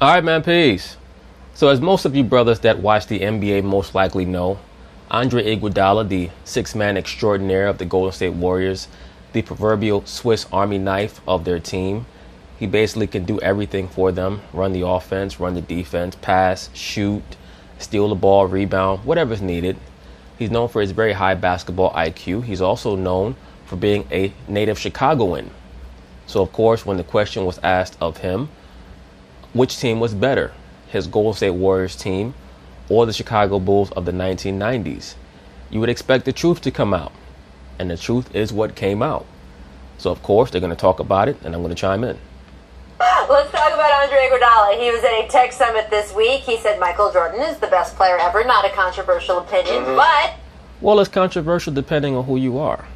All right, man, peace. So as most of you brothers that watch the NBA most likely know, Andre Iguodala, the six-man extraordinaire of the Golden State Warriors, the proverbial Swiss Army knife of their team, he basically can do everything for them: run the offense, run the defense, pass, shoot, steal the ball, rebound, whatever's needed. He's known for his very high basketball IQ. He's also known for being a native Chicagoan. So, of course, when the question was asked of him, which team was better, his Golden State Warriors team or the Chicago Bulls of the 1990s, you would expect the truth to come out. And the truth is what came out. So, of course, they're going to talk about it, and I'm going to chime in. Let's talk about Andre Iguodala. He was at a tech summit this week. He said Michael Jordan is the best player ever. Not a controversial opinion, but... Well, it's controversial depending on who you are.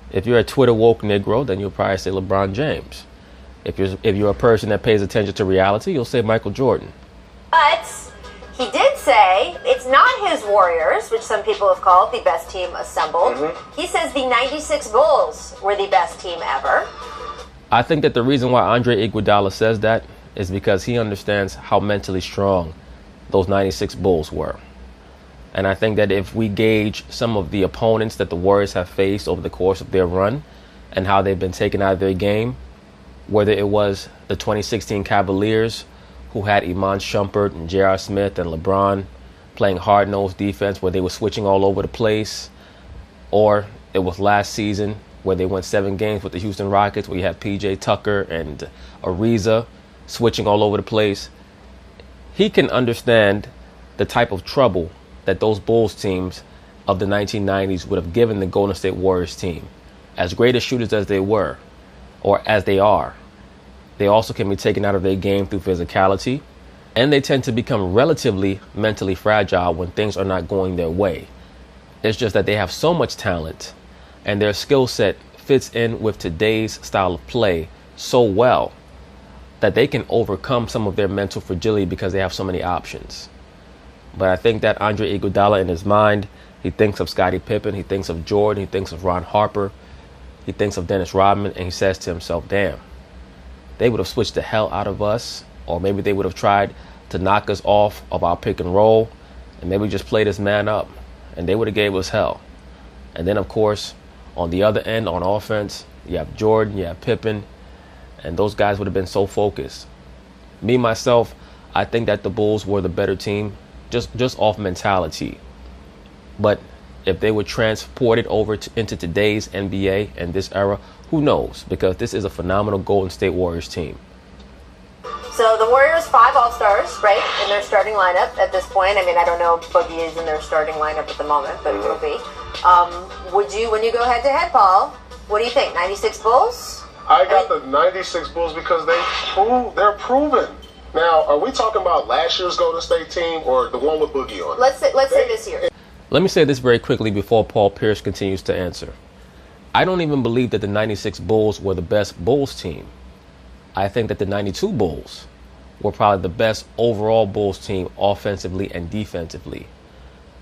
If you're a Twitter woke Negro, then you'll probably say LeBron James. If you're a person that pays attention to reality, you'll say Michael Jordan. But he did say it's not his Warriors, which some people have called the best team assembled. He says the 96 Bulls were the best team ever. I think that the reason why Andre Iguodala says that is because he understands how mentally strong those 96 Bulls were. And I think that if we gauge some of the opponents that the Warriors have faced over the course of their run and how they've been taken out of their game, whether it was the 2016 Cavaliers, who had Iman Shumpert and J.R. Smith and LeBron playing hard-nosed defense where they were switching all over the place, or it was last season where they won 7 games with the Houston Rockets where you had P.J. Tucker and Ariza switching all over the place. He can understand the type of trouble that those Bulls teams of the 1990s would have given the Golden State Warriors team. As great as shooters as they were, or as they are, they also can be taken out of their game through physicality, and they tend to become relatively mentally fragile when things are not going their way. It's just that they have so much talent, and their skill set fits in with today's style of play so well that they can overcome some of their mental fragility because they have so many options. But I think that Andre Iguodala, in his mind, he thinks of Scottie Pippen, he thinks of Jordan, he thinks of Ron Harper, he thinks of Dennis Rodman, and he says to himself, damn, they would have switched the hell out of us, or maybe they would have tried to knock us off of our pick and roll, and maybe just play this man up, and they would have gave us hell. And then, of course, on the other end, on offense, you have Jordan, you have Pippen, and those guys would have been so focused. Me, myself, I think that the Bulls were the better team, just off mentality. But if they were transported over into today's NBA and this era, who knows? Because this is a phenomenal Golden State Warriors team. So the Warriors, 5 All-Stars, right, in their starting lineup at this point. I mean, I don't know if Boogie is in their starting lineup at the moment, but it will be. Would you, when you go head-to-head, Paul, what do you think? 96 Bulls? I got the 96 Bulls because they're proven. Now, are we talking about last year's Golden State team or the one with Boogie on? Let's say this year. Let me say this very quickly before Paul Pierce continues to answer. I don't even believe that the 96 Bulls were the best Bulls team. I think that the 92 Bulls were probably the best overall Bulls team offensively and defensively.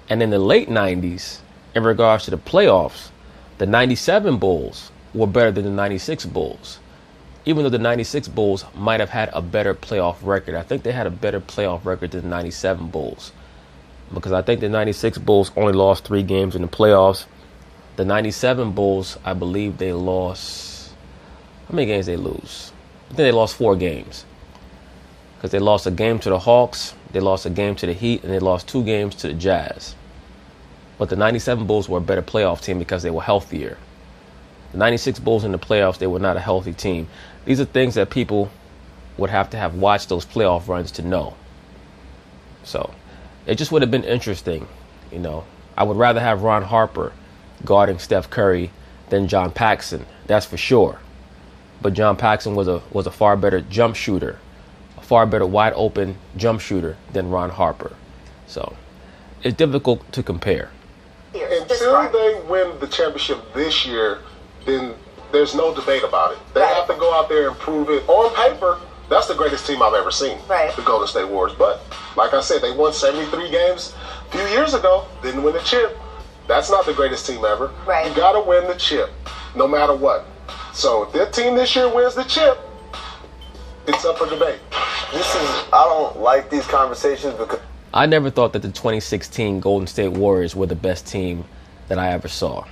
And in the late 90s, in regards to the playoffs, the 97 Bulls were better than the 96 Bulls. Even though the 96 Bulls might have had a better playoff record, I think they had a better playoff record than the 97 Bulls. Because I think the 96 Bulls only lost 3 games in the playoffs. The 97 Bulls, I believe they lost... How many games they lose? I think they lost 4 games. Because they lost a game to the Hawks, they lost a game to the Heat, and they lost 2 games to the Jazz. But the 97 Bulls were a better playoff team because they were healthier. The 96 Bulls in the playoffs, they were not a healthy team. These are things that people would have watched those playoff runs to know. So, it just would have been interesting, you know. I would rather have Ron Harper guarding Steph Curry than John Paxson, that's for sure. But John Paxson was a far better jump shooter, a far better wide open jump shooter than Ron Harper. So, it's difficult to compare. Until they win the championship this year, then there's no debate about it. They have to go out there and prove it. On paper, that's the greatest team I've ever seen, the Golden State Warriors. But like I said, they won 73 games a few years ago, didn't win the chip. That's not the greatest team ever. You got to win the chip, no matter what. So if their team this year wins the chip, it's up for debate. I don't like these conversations because I never thought that the 2016 Golden State Warriors were the best team that I ever saw.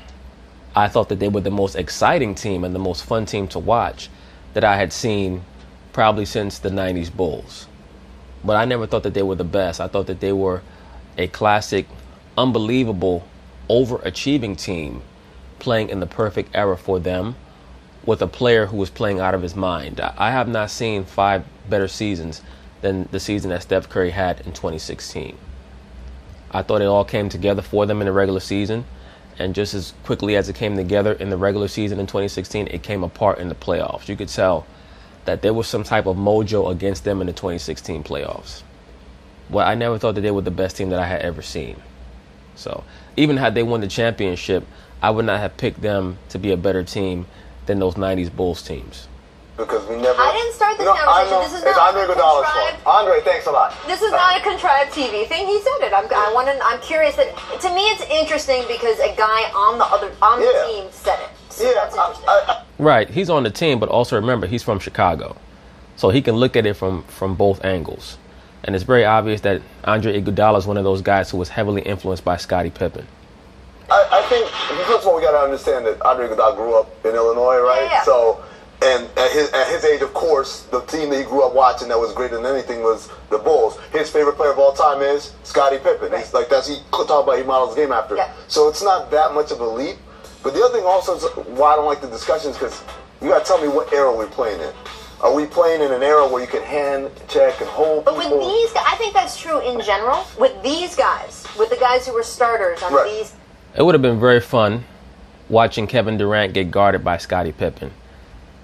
I thought that they were the most exciting team and the most fun team to watch that I had seen probably since the 90s Bulls. But I never thought that they were the best. I thought that they were a classic, unbelievable, overachieving team playing in the perfect era for them with a player who was playing out of his mind. I have not seen 5 better seasons than the season that Steph Curry had in 2016. I thought it all came together for them in the regular season, and just as quickly as it came together in the regular season in 2016, it came apart in the playoffs. You could tell that there was some type of mojo against them in the 2016 playoffs. Well, I never thought that they were the best team that I had ever seen. So even had they won the championship, I would not have picked them to be a better team than those 90s Bulls teams. Because we never. I didn't start this conversation. This is it's not Andre Iguodala's fault. Andre, thanks a lot. This is not a contrived TV thing. He said it. I'm curious that. To me, it's interesting because a guy on the team said it. So that's interesting. Right, he's on the team, but also remember he's from Chicago, so he can look at it from both angles. And it's very obvious that Andre Iguodala is one of those guys who was heavily influenced by Scottie Pippen. I think first of all we got to understand that Andre Iguodala grew up in Illinois, right? Yeah. So. And at his age, of course, the team that he grew up watching that was greater than anything was the Bulls. His favorite player of all time is Scottie Pippen. Right. He's like he could talk about he models the game after. Yeah. So it's not that much of a leap. But the other thing also is why I don't like the discussions because you got to tell me what era we're playing in. Are we playing in an era where you can hand check and hold people? But with these guys, I think that's true in general. With these guys, with the guys who were starters on these. It would have been very fun watching Kevin Durant get guarded by Scottie Pippen.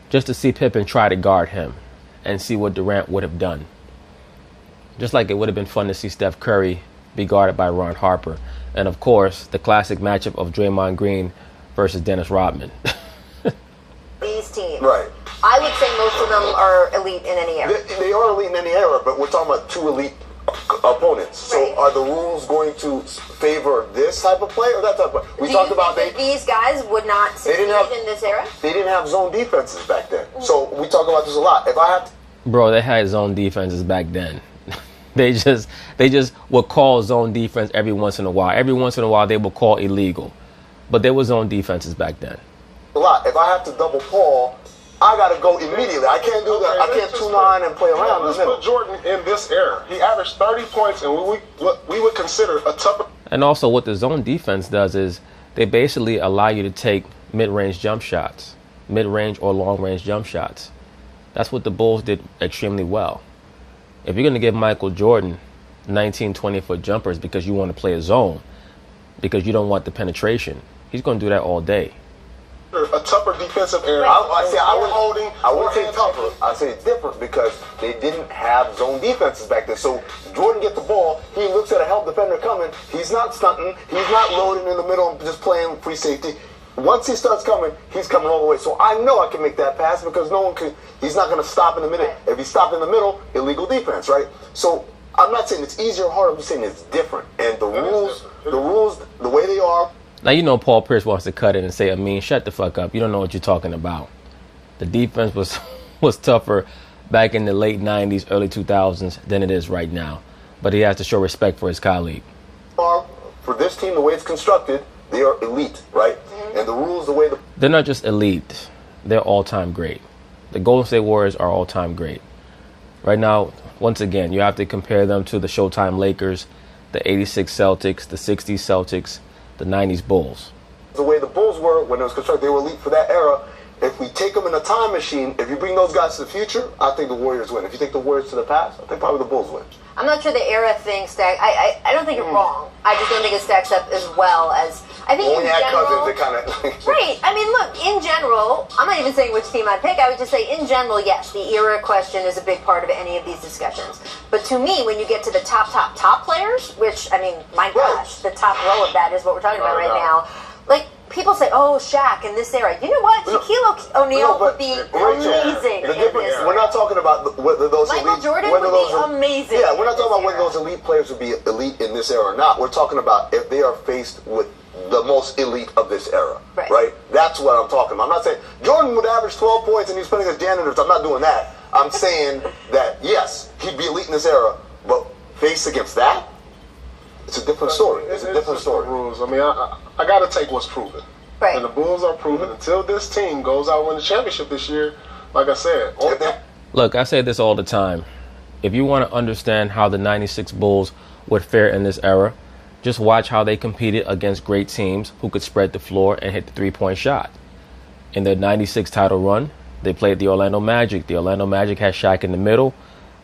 Just to see Pippen try to guard him and see what Durant would have done. Just like it would have been fun to see Steph Curry be guarded by Ron Harper. And, of course, the classic matchup of Draymond Green versus Dennis Rodman. These teams. Right. I would say most of them are elite in any era. They are elite in any era, but we're talking about 2 elite opponents. Right. So are the rules going to favor this type of play or that type of play? We talked about these guys would not succeed in this era? They didn't have zone defenses back then. So we talk about this a lot. If I have to, Bro, they had zone defenses back then. They just would call zone defense every once in a while. Every once in a while they would call illegal. But there was zone defenses back then. A lot. If I have to double Paul, I got to go immediately. I can't do that. I can't 2-9 and play around. Let's put Jordan in this era. He averaged 30 points, and we would consider a tougher. And also what the zone defense does is they basically allow you to take mid-range jump shots, mid-range or long-range jump shots. That's what the Bulls did extremely well. If you're going to give Michael Jordan 19, 20-foot jumpers because you want to play a zone, because you don't want the penetration, he's going to do that all day. A tougher defensive era. I wouldn't say tougher. I say different because they didn't have zone defenses back then. So Jordan gets the ball, he looks at a help defender coming. He's not stunting. He's not loading in the middle and just playing free safety. Once he starts coming, he's coming all the way. So I know I can make that pass because no one can. He's not going to stop in the middle. If he stopped in the middle, illegal defense, right? So I'm not saying it's easier or harder. I'm just saying it's different. And the rules, the way they are. Now, you know Paul Pierce wants to cut in and say, Amin, shut the fuck up. You don't know what you're talking about. The defense was tougher back in the late 90s, early 2000s than it is right now. But he has to show respect for his colleague. For this team, the way it's constructed, they are elite, right? Mm-hmm. And the rules, the way they're not just elite. They're all-time great. The Golden State Warriors are all-time great. Right now, once again, you have to compare them to the Showtime Lakers, the 86 Celtics, the 60s Celtics, the 90s Bulls. The way the Bulls were when it was constructed, they were elite for that era. If we take them in a time machine, if you bring those guys to the future, I think the Warriors win. If you take the Warriors to the past, I think probably the Bulls win. I'm not sure the era thing stacks. I don't think you're wrong. I just don't think it stacks up as well as I think in general. Right. I mean, look, in general, I'm not even saying which team I'd pick. I would just say, in general, yes, the era question is a big part of any of these discussions. But to me, when you get to the top players, which, I mean, my gosh, the top row of that is what we're talking about right now. Like, people say, oh, Shaq in this era. You know what? Shaquille O'Neal would be amazing in this era. We're not talking about whether those Michael Jordan would be amazing. Yeah, we're not talking about whether those elite players would be elite in this era or not. We're talking about if they are faced with the most elite of this era. Right? That's what I'm talking about. I'm not saying Jordan would average 12 points and he's playing against janitors. I'm not doing that. I'm saying that, yes, he'd be elite in this era. But faced against that, it's a different story. It's a different story. Rules. I mean, I got to take what's proven. Right. And the Bulls are proven until this team goes out and win the championship this year. Like I said, look, I say this all the time. If you want to understand how the 96 Bulls would fare in this era, just watch how they competed against great teams who could spread the floor and hit the three-point shot. In their 96 title run, they played the Orlando Magic. The Orlando Magic had Shaq in the middle,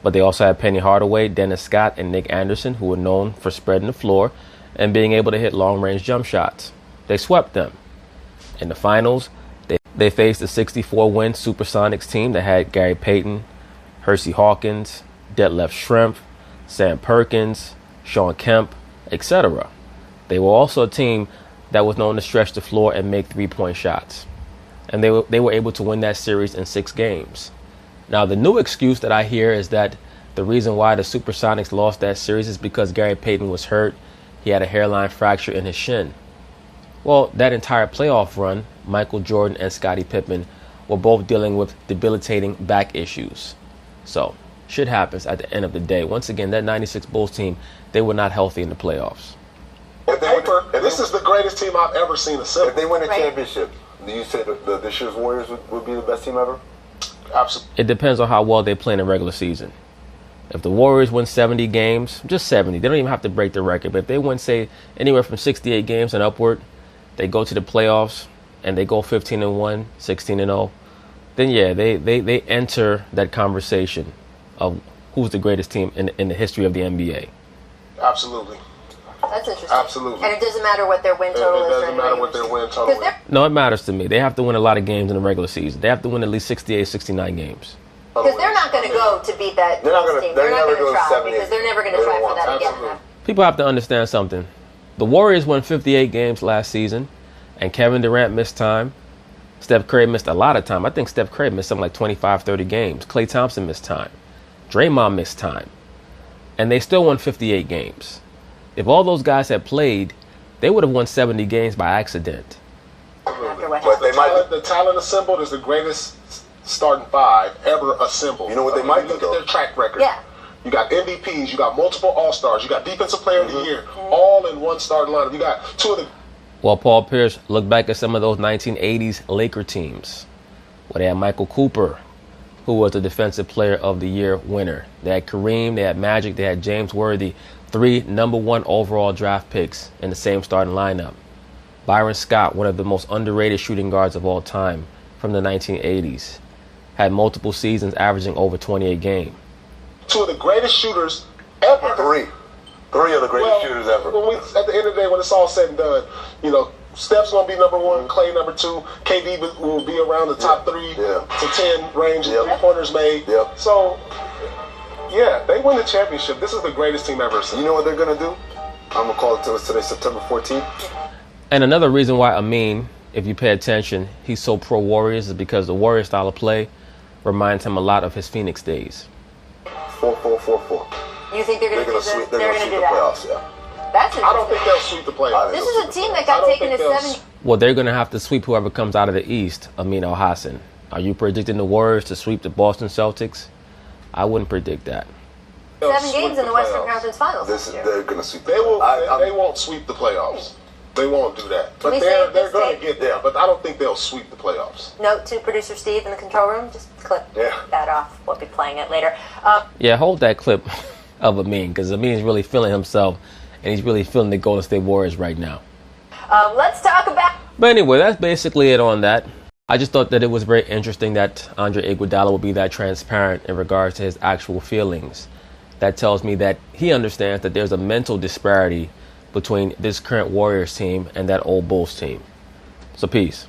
but they also had Penny Hardaway, Dennis Scott, and Nick Anderson, who were known for spreading the floor and being able to hit long-range jump shots. They swept them. In the finals, they faced a 64-win Supersonics team that had Gary Payton, Hersey Hawkins, Detlef Schrempf, Sam Perkins, Shawn Kemp, etc. They were also a team that was known to stretch the floor and make three-point shots. And they were able to win that series in 6 games. Now, the new excuse that I hear is that the reason why the Supersonics lost that series is because Gary Payton was hurt. He had a hairline fracture in his shin. Well, that entire playoff run, Michael Jordan and Scottie Pippen were both dealing with debilitating back issues. So, shit happens at the end of the day. Once again, that 96 Bulls team, they were not healthy in the playoffs. This is the greatest team I've ever seen assemble. If they win a championship, do you say this year's Warriors would be the best team ever? Absolutely. It depends on how well they play in the regular season. If the Warriors win 70 games, just 70, they don't even have to break the record. But if they win, say, anywhere from 68 games and upward, they go to the playoffs and they go 15-1, 16-0, then yeah, they enter that conversation of who's the greatest team in the history of the NBA. Absolutely. That's interesting. Absolutely. And it doesn't matter what their win total is. It doesn't matter what their win total is. No, it matters to me. They have to win a lot of games in the regular season. They have to win at least 68, 69 games. Because they're not going to go to beat that team. They're not going to try because they're never going to try for that again. People have to understand something. The Warriors won 58 games last season, and Kevin Durant missed time. Steph Curry missed a lot of time. I think Steph Curry missed something like 25, 30 games. Klay Thompson missed time. Draymond missed time. And they still won 58 games. If all those guys had played, they would have won 70 games by accident. But the talent assembled is the greatest starting 5 ever assembled. You know what they might do, look at their track record. Yeah. You got MVPs, you got multiple All-Stars, you got Defensive Player of the Year, all in one starting lineup. You got 2 of the... Well, Paul Pierce, look back at some of those 1980s Laker teams where they had Michael Cooper, who was the Defensive Player of the Year winner. They had Kareem, they had Magic, they had James Worthy, 3 number 1 overall draft picks in the same starting lineup. Byron Scott, one of the most underrated shooting guards of all time from the 1980s, had multiple seasons averaging over 28 games. 2 of the greatest shooters ever. 3 of the greatest shooters ever. At the end of the day, when it's all said and done, you know, Steph's going to be number 1, Klay number 2, KD will be around the top 3 to 10 range of 3-pointers made. So, yeah, they win the championship. This is the greatest team ever seen. You know what they're going to do? I'm going to call it today, September 14th. And another reason why Amin, if you pay attention, he's so pro-Warriors is because the Warriors style of play reminds him a lot of his Phoenix days. 4-4-4-4. You think they're going to do that? They're going to do the that. playoffs, yeah. That's interesting. I don't think they'll sweep the playoffs. This is a team that got taken to 7. Well, they're going to have to sweep whoever comes out of the East, Amin Al-Hassan. Are you predicting the Warriors to sweep the Boston Celtics? I wouldn't predict that. 7 games in the Western Conference Finals. They're going to sweep the playoffs. They won't sweep the playoffs. They won't do that. But they're going to get there. But I don't think they'll sweep the playoffs. Note to producer Steve in the control room, just clip that off. We'll be playing it later. Yeah, hold that clip of Amin, because Amin's really feeling himself, and he's really feeling the Golden State Warriors right now. Let's talk about... But anyway, that's basically it on that. I just thought that it was very interesting that Andre Iguodala would be that transparent in regards to his actual feelings. That tells me that he understands that there's a mental disparity between this current Warriors team and that old Bulls team. So peace.